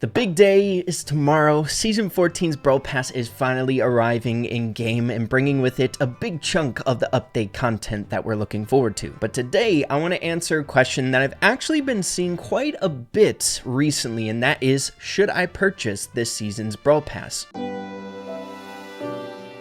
The big day is tomorrow. Season 14's Brawl Pass is finally arriving in-game and bringing with it a big chunk of the update content that we're looking forward to. But today, I want to answer a question that I've actually been seeing quite a bit recently, and that is, should I purchase this season's Brawl Pass?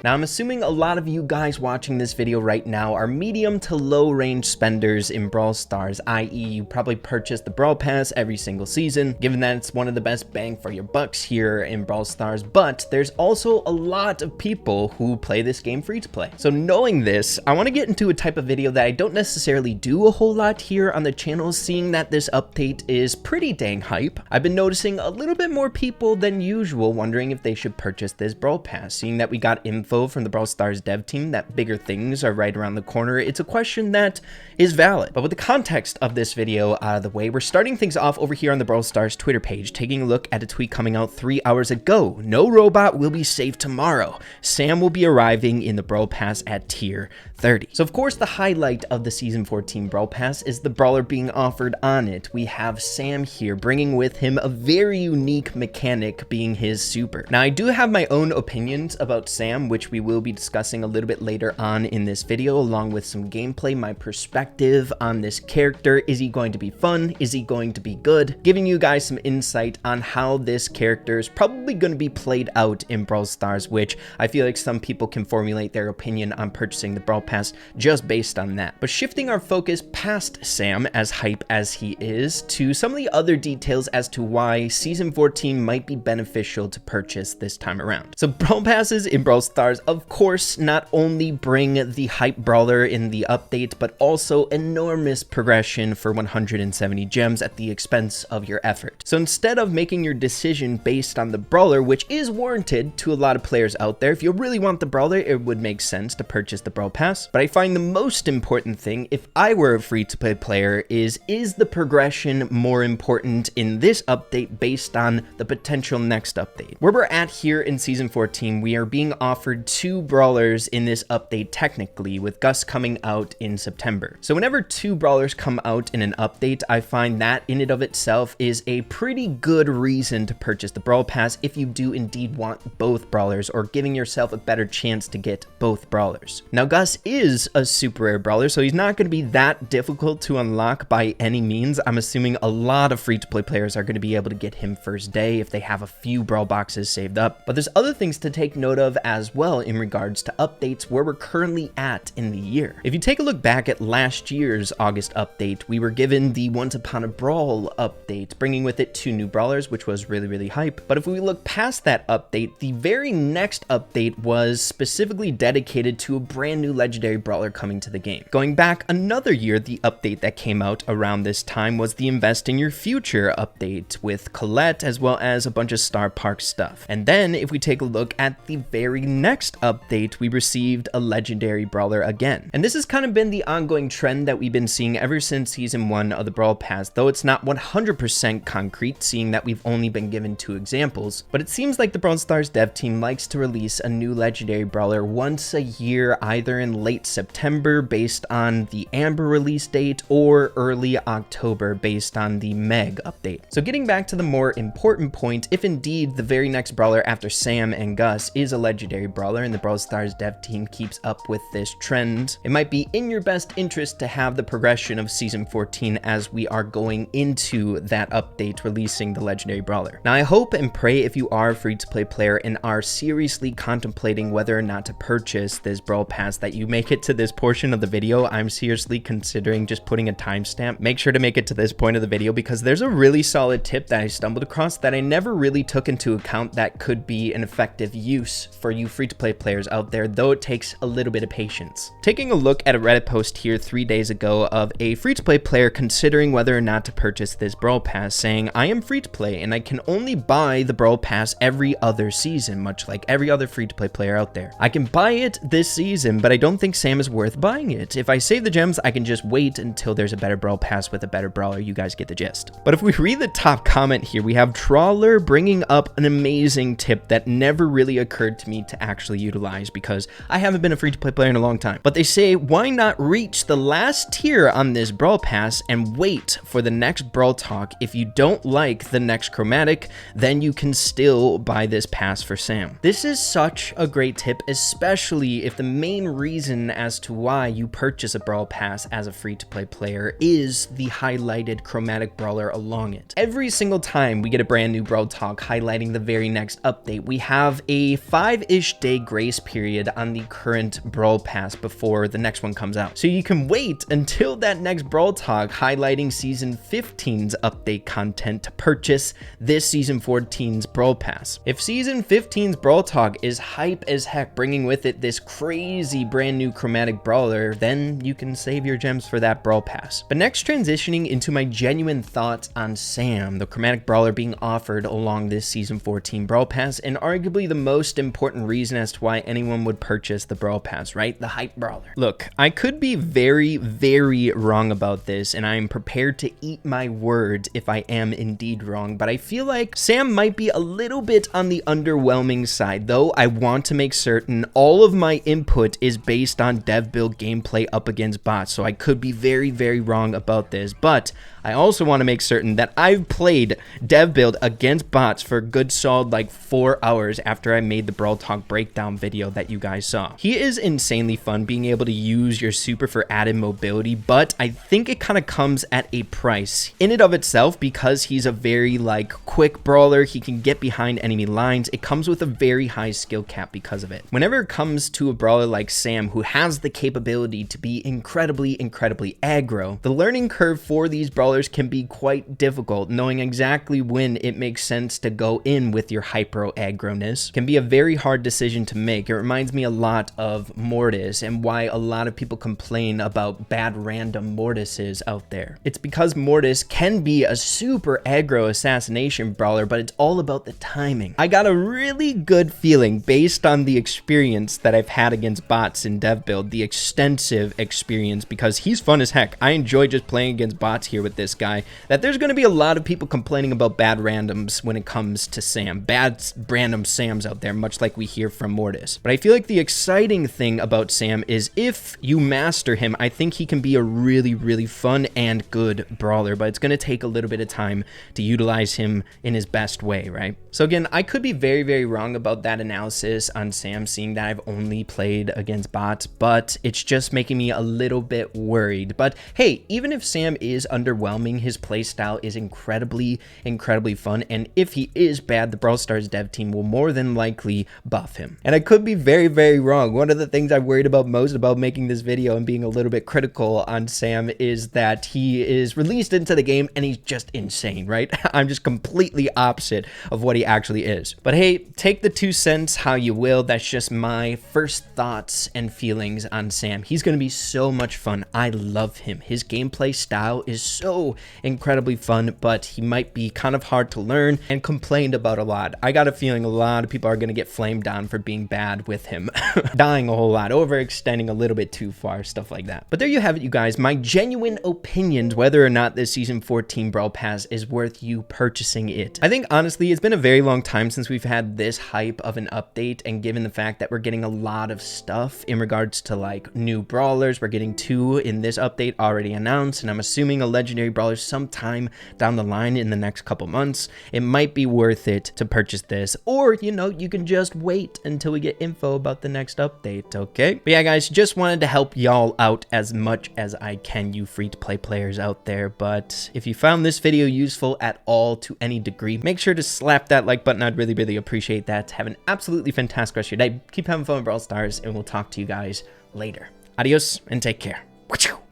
Now, I'm assuming a lot of you guys watching this video right now are medium to low range spenders in Brawl Stars, i.e. you probably purchase the Brawl Pass every single season, given that it's one of the best bang for your bucks here in Brawl Stars, but there's also a lot of people who play this game free to play. So knowing this, I want to get into a type of video that I don't necessarily do a whole lot here on the channel, seeing that this update is pretty dang hype. I've been noticing a little bit more people than usual wondering if they should purchase this Brawl Pass, seeing that we got info from the Brawl Stars dev team that bigger things are right around the corner. It's a question that is valid. But with the context of this video out of the way, we're starting things off over here on the Brawl Stars Twitter page, taking a look at a tweet coming out 3 hours ago. No robot will be saved tomorrow. Sam will be arriving in the Brawl Pass at tier 30. So of course the highlight of the Season 14 Brawl Pass is the brawler being offered on it. We have Sam here, bringing with him a very unique mechanic being his super. Now I do have my own opinions about Sam, which we will be discussing a little bit later on in this video, along with some gameplay, my perspective on this character. Is he going to be fun? Is he going to be good? Giving you guys some insight on how this character is probably going to be played out in Brawl Stars, which I feel like some people can formulate their opinion on purchasing the Brawl Pass just based on that. But shifting our focus past Sam, as hype as he is, to some of the other details as to why Season 14 might be beneficial to purchase this time around. So Brawl Passes in Brawl Stars, of course, not only bring the hype brawler in the update, but also enormous progression for 170 gems at the expense of your effort. So instead of making your decision based on the brawler, which is warranted to a lot of players out there, if you really want the brawler, it would make sense to purchase the Brawl Pass. But I find the most important thing, if I were a free-to-play player, is the progression more important in this update based on the potential next update? Where we're at here in Season 14, we are being offered two brawlers in this update technically, with Gus coming out in September. So whenever two brawlers come out in an update, I find that in and of itself is a pretty good reason to purchase the Brawl Pass if you do indeed want both brawlers, or giving yourself a better chance to get both brawlers. Now Gus is a super rare brawler, so he's not going to be that difficult to unlock by any means. I'm assuming a lot of free-to-play players are going to be able to get him first day if they have a few Brawl boxes saved up. But there's other things to take note of as well in regards to updates where we're currently at in the year. If you take a look back at last year's August update, we were given the Once Upon a Brawl update, bringing with it two new brawlers, which was really hype. But if we look past that update, the very next update was specifically dedicated to a brand new legendary brawler coming to the game. Going back another year, the update that came out around this time was the Invest in Your Future update with Colette, as well as a bunch of Star Park stuff. And then if we take a look at the very next update, we received a legendary brawler again. And this has kind of been the ongoing trend that we've been seeing ever since Season 1 of the Brawl Pass, though it's not 100% concrete, seeing that we've only been given 2 examples. But it seems like the Brawl Stars dev team likes to release a new legendary brawler once a year, either in late September based on the Amber release date, or early October based on the Meg update. So getting back to the more important point, if indeed the very next brawler after Sam and Gus is a legendary brawler and the Brawl Stars dev team keeps up with this trend, it might be in your best interest to have the progression of Season 14 as we are going into that update releasing the legendary brawler. Now I hope and pray, if you are a free-to-play player and are seriously contemplating whether or not to purchase this Brawl Pass, that you make it to this portion of the video. I'm seriously considering just putting a timestamp. Make sure to make it to this point of the video, because there's a really solid tip that I stumbled across that I never really took into account that could be an effective use for you free-to-play players out there, though it takes a little bit of patience. Taking a look at a Reddit post here 3 days ago of a free-to-play player considering whether or not to purchase this Brawl Pass, saying, I am free-to-play and I can only buy the Brawl Pass every other season, much like every other free-to-play player out there. I can buy it this season, but I don't think Sam is worth buying it. If I save the gems, I can just wait until there's a better Brawl Pass with a better brawler. You guys get the gist. But if we read the top comment here, we have Trawler bringing up an amazing tip that never really occurred to me to actually actually utilize because I haven't been a free-to-play player in a long time. But they say, why not reach the last tier on this Brawl Pass and wait for the next Brawl Talk? If you don't like the next chromatic, then you can still buy this pass for Sam. This is such a great tip, especially if the main reason as to why you purchase a Brawl Pass as a free-to-play player is the highlighted chromatic brawler along it. Every single time we get a brand new Brawl Talk highlighting the very next update, we have a 5-ish day grace period on the current Brawl Pass before the next one comes out. So you can wait until that next Brawl Talk highlighting Season 15's update content to purchase this Season 14's Brawl Pass. If Season 15's Brawl Talk is hype as heck, bringing with it this crazy brand new chromatic brawler, then you can save your gems for that Brawl Pass. But next, transitioning into my genuine thoughts on Sam, the chromatic brawler being offered along this Season 14 Brawl Pass, and arguably the most important reason as to why anyone would purchase the Brawl Pass, right? The hype brawler. Look, I could be very, very wrong about this, and I am prepared to eat my words if I am indeed wrong, but I feel like Sam might be a little bit on the underwhelming side, though I want to make certain all of my input is based on dev build gameplay up against bots, so I could be very, very wrong about this, but I also want to make certain that I've played dev build against bots for a good solid like 4 hours after I made the Brawl Talk breakdown video that you guys saw. He is insanely fun being able to use your super for added mobility, but I think it kind of comes at a price in and of itself because he's a very like quick brawler. He can get behind enemy lines. It comes with a very high skill cap because of it. Whenever it comes to a brawler like Sam, who has the capability to be incredibly aggro, the learning curve for these brawlers can be quite difficult. Knowing exactly when it makes sense to go in with your hyper aggroness can be a very hard decision to make. It reminds me a lot of Mortis and why a lot of people complain about bad random Mortises out there. It's because Mortis can be a super aggro assassination brawler, but it's all about the timing. I got a really good feeling based on the experience that I've had against bots in dev build, the extensive experience, because he's fun as heck. I enjoy just playing against bots here with this guy, that there's going to be a lot of people complaining about bad randoms when it comes to Sam. Bad random Sams out there, much like we hear from Mortis. But I feel like the exciting thing about Sam is if you master him, I think he can be a really fun and good brawler, but it's going to take a little bit of time to utilize him in his best way, right? So again, I could be very wrong about that analysis on Sam, seeing that I've only played against bots, but it's just making me a little bit worried. But hey, even if Sam is underwhelming, his playstyle is incredibly fun, and if he is bad, the Brawl Stars dev team will more than likely buff him. And I could be very wrong. One of the things I'm worried about most about making this video and being a little bit critical on Sam is that he is released into the game and he's just insane, right? I'm just completely opposite of what he actually is. But hey, take the 2 cents how you will. That's just my first thoughts and feelings on Sam. He's going to be so much fun. I love him. His gameplay style is so incredibly fun, but he might be kind of hard to learn and complained about a lot. I got a feeling a lot of people are going to get flamed on for being bad with him. Dying a whole lot, overextending a little bit too far, stuff like that. But there you have it, you guys. My genuine opinions whether or not this Season 14 Brawl Pass is worth you purchasing it. I think honestly, it's been a very long time since we've had this hype of an update, and given the fact that we're getting a lot of stuff in regards to like new brawlers, we're getting 2 in this update already announced, and I'm assuming a legendary brawler sometime down the line in the next couple months, it might be worth it to purchase this, or you know, you can just wait until we get info about the next update, okay? But yeah, guys, just wanted to help y'all out as much as I can, you free-to-play players out there. But if you found this video useful at all to any degree, make sure to slap that like button. I'd really appreciate that. Have an absolutely fantastic rest of your day. Keep having fun with Brawl Stars, and we'll talk to you guys later. Adios and take care.